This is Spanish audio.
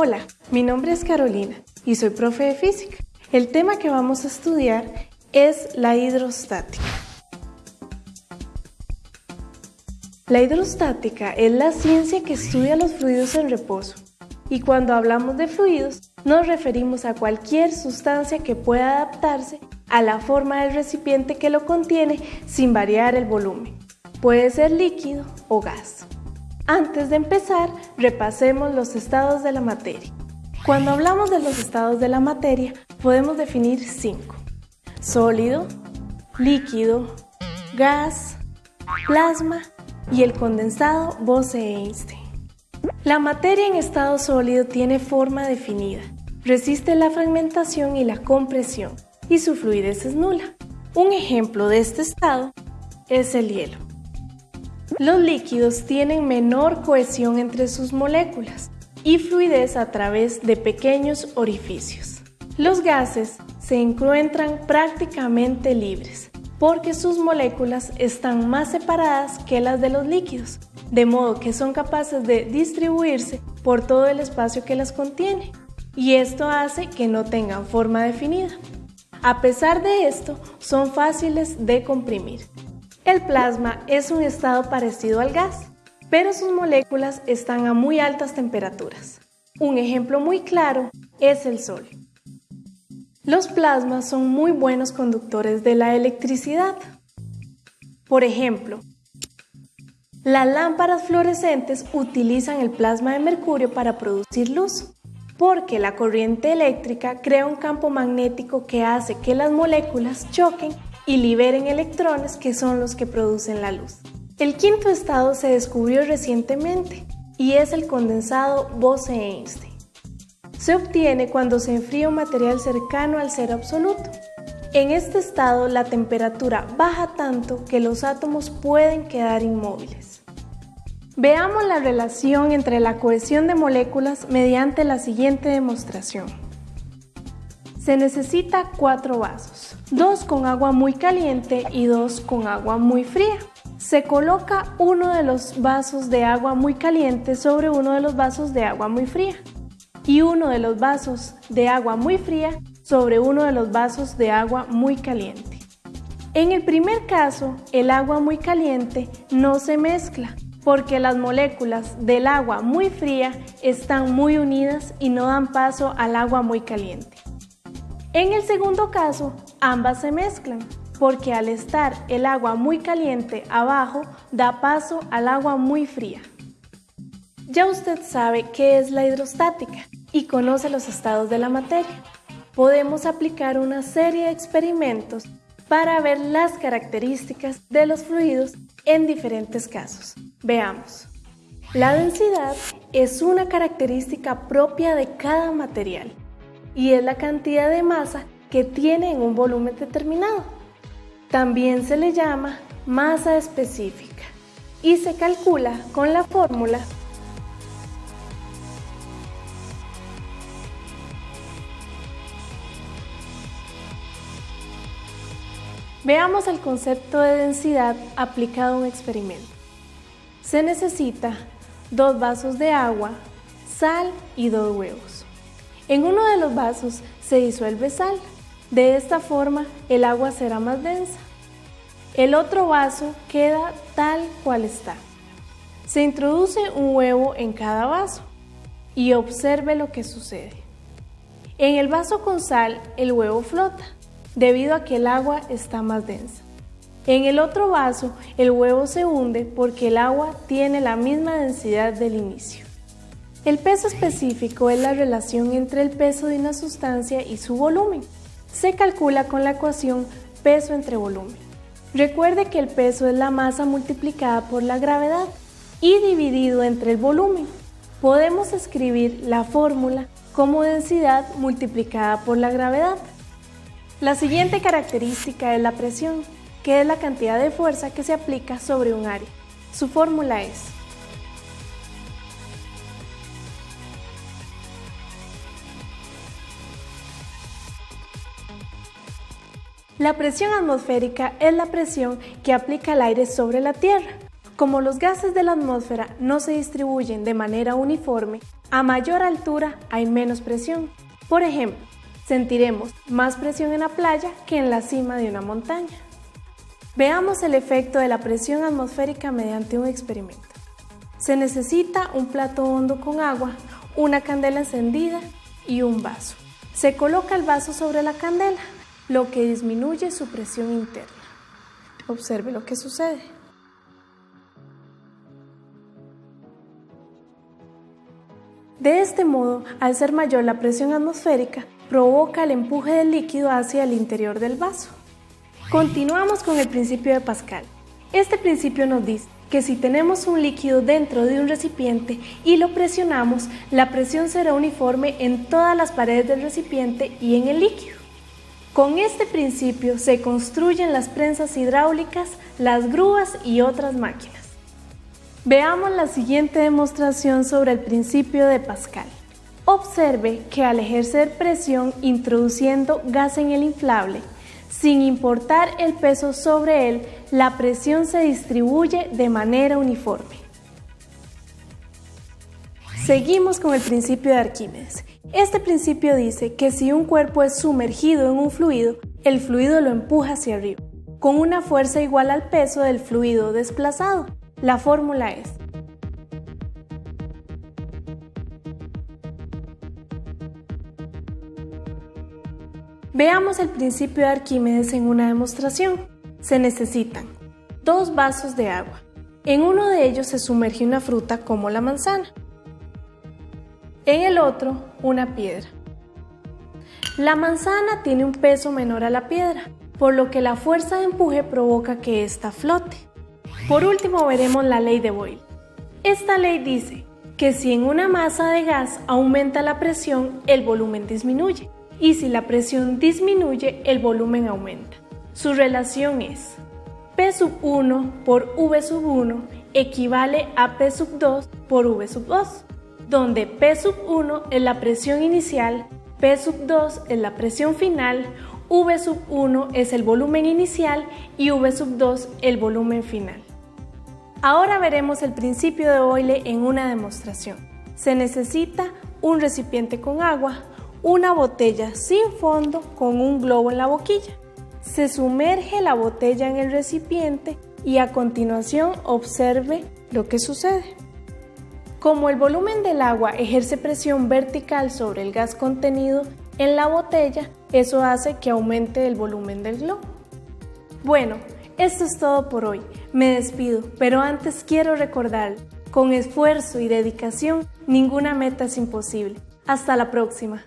Hola, mi nombre es Carolina y soy profe de física. El tema que vamos a estudiar es la hidrostática. La hidrostática es la ciencia que estudia los fluidos en reposo. Y cuando hablamos de fluidos, nos referimos a cualquier sustancia que pueda adaptarse a la forma del recipiente que lo contiene sin variar el volumen. Puede ser líquido o gas. Antes de empezar, repasemos los estados de la materia. Cuando hablamos de los estados de la materia, podemos definir 5: sólido, líquido, gas, plasma y el condensado Bose-Einstein. La materia en estado sólido tiene forma definida, resiste la fragmentación y la compresión, y su fluidez es nula. Un ejemplo de este estado es el hielo. Los líquidos tienen menor cohesión entre sus moléculas y fluidez a través de pequeños orificios. Los gases se encuentran prácticamente libres porque sus moléculas están más separadas que las de los líquidos, de modo que son capaces de distribuirse por todo el espacio que las contiene, y esto hace que no tengan forma definida. A pesar de esto, son fáciles de comprimir. El plasma es un estado parecido al gas, pero sus moléculas están a muy altas temperaturas. Un ejemplo muy claro es el Sol. Los plasmas son muy buenos conductores de la electricidad. Por ejemplo, las lámparas fluorescentes utilizan el plasma de mercurio para producir luz, porque la corriente eléctrica crea un campo magnético que hace que las moléculas choquen y liberen electrones que son los que producen la luz. El quinto estado se descubrió recientemente y es el condensado Bose-Einstein. Se obtiene cuando se enfría un material cercano al cero absoluto. En este estado la temperatura baja tanto que los átomos pueden quedar inmóviles. Veamos la relación entre la cohesión de moléculas mediante la siguiente demostración. Se necesita 4 vasos, 2 con agua muy caliente y 2 con agua muy fría. Se coloca uno de los vasos de agua muy caliente sobre uno de los vasos de agua muy fría y uno de los vasos de agua muy fría sobre uno de los vasos de agua muy caliente. En el primer caso, el agua muy caliente no se mezcla porque las moléculas del agua muy fría están muy unidas y no dan paso al agua muy caliente. En el segundo caso, ambas se mezclan, porque al estar el agua muy caliente abajo, da paso al agua muy fría. Ya usted sabe qué es la hidrostática y conoce los estados de la materia. Podemos aplicar una serie de experimentos para ver las características de los fluidos en diferentes casos. Veamos. La densidad es una característica propia de cada material y es la cantidad de masa que tiene en un volumen determinado. También se le llama masa específica y se calcula con la fórmula Veamos el concepto de densidad aplicado a un experimento. Se necesita 2 vasos de agua, sal y 2 huevos. En uno de los vasos se disuelve sal. De esta forma, el agua será más densa. El otro vaso queda tal cual está. Se introduce un huevo en cada vaso y observe lo que sucede. En el vaso con sal, el huevo flota, debido a que el agua está más densa. En el otro vaso, el huevo se hunde porque el agua tiene la misma densidad del inicio. El peso específico es la relación entre el peso de una sustancia y su volumen. Se calcula con la ecuación peso entre volumen. Recuerde que el peso es la masa multiplicada por la gravedad y dividido entre el volumen. Podemos escribir la fórmula como densidad multiplicada por la gravedad. La siguiente característica es la presión, que es la cantidad de fuerza que se aplica sobre un área. Su fórmula es La presión atmosférica es la presión que aplica el aire sobre la Tierra. Como los gases de la atmósfera no se distribuyen de manera uniforme, a mayor altura hay menos presión. Por ejemplo, sentiremos más presión en la playa que en la cima de una montaña. Veamos el efecto de la presión atmosférica mediante un experimento. Se necesita un plato hondo con agua, una candela encendida y un vaso. Se coloca el vaso sobre la candela, lo que disminuye su presión interna. Observe lo que sucede. De este modo, al ser mayor la presión atmosférica, provoca el empuje del líquido hacia el interior del vaso. Continuamos con el principio de Pascal. Este principio nos dice que si tenemos un líquido dentro de un recipiente y lo presionamos, la presión será uniforme en todas las paredes del recipiente y en el líquido. Con este principio se construyen las prensas hidráulicas, las grúas y otras máquinas. Veamos la siguiente demostración sobre el principio de Pascal. Observe que al ejercer presión introduciendo gas en el inflable, sin importar el peso sobre él, la presión se distribuye de manera uniforme. Seguimos con el principio de Arquímedes. Este principio dice que si un cuerpo es sumergido en un fluido, el fluido lo empuja hacia arriba, con una fuerza igual al peso del fluido desplazado. La fórmula es: veamos el principio de Arquímedes en una demostración. Se necesitan 2 vasos de agua. En uno de ellos se sumerge una fruta como la manzana. En el otro, una piedra. La manzana tiene un peso menor a la piedra, por lo que la fuerza de empuje provoca que ésta flote. Por último, veremos la ley de Boyle. Esta ley dice que si en una masa de gas aumenta la presión, el volumen disminuye. Y si la presión disminuye, el volumen aumenta. Su relación es P sub 1 por V sub 1 equivale a P sub 2 por V sub 2, donde P sub 1 es la presión inicial, P sub 2 es la presión final, V sub 1 es el volumen inicial y V sub 2 el volumen final. Ahora veremos el principio de Boyle en una demostración. Se necesita un recipiente con agua, una botella sin fondo con un globo en la boquilla. Se sumerge la botella en el recipiente y a continuación observe lo que sucede. Como el volumen del agua ejerce presión vertical sobre el gas contenido en la botella, eso hace que aumente el volumen del globo. Bueno, esto es todo por hoy. Me despido, pero antes quiero recordar, con esfuerzo y dedicación, ninguna meta es imposible. Hasta la próxima.